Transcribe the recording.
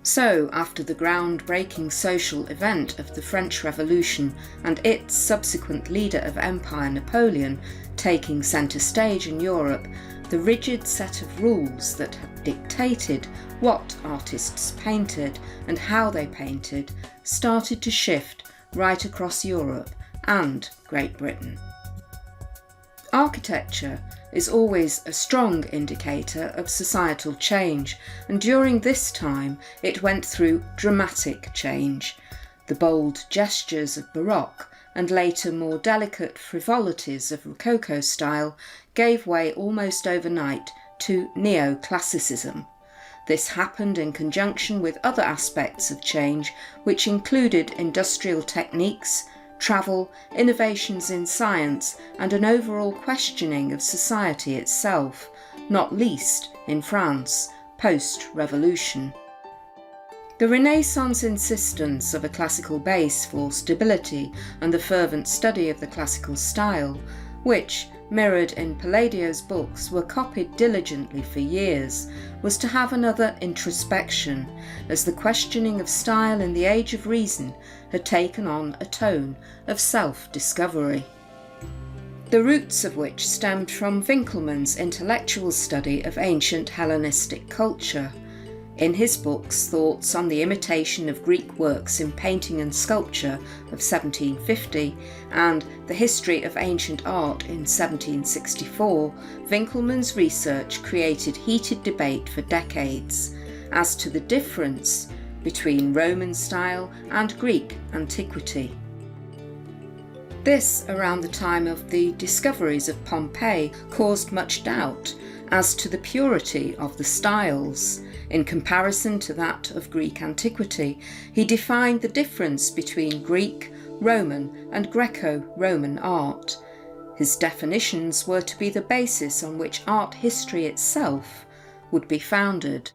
So, after the groundbreaking social event of the French Revolution and its subsequent leader of empire, Napoleon, taking centre stage in Europe, the rigid set of rules that had dictated what artists painted and how they painted started to shift right across Europe and Great Britain. Architecture is always a strong indicator of societal change, and during this time it went through dramatic change. The bold gestures of Baroque and later more delicate frivolities of Rococo style gave way almost overnight to neoclassicism. This happened in conjunction with other aspects of change, which included industrial techniques, travel, innovations in science, and an overall questioning of society itself, not least in France, post-revolution. The Renaissance insistence of a classical base for stability and the fervent study of the classical style, which, mirrored in Palladio's books, were copied diligently for years, was to have another introspection, as the questioning of style in the Age of Reason had taken on a tone of self-discovery. The roots of which stemmed from Winckelmann's intellectual study of ancient Hellenistic culture. In his books Thoughts on the Imitation of Greek Works in Painting and Sculpture of 1750 and The History of Ancient Art in 1764, Winckelmann's research created heated debate for decades as to the difference between Roman style and Greek antiquity. This, around the time of the discoveries of Pompeii, caused much doubt as to the purity of the styles. In comparison to that of Greek antiquity, he defined the difference between Greek, Roman, and Greco-Roman art. His definitions were to be the basis on which art history itself would be founded.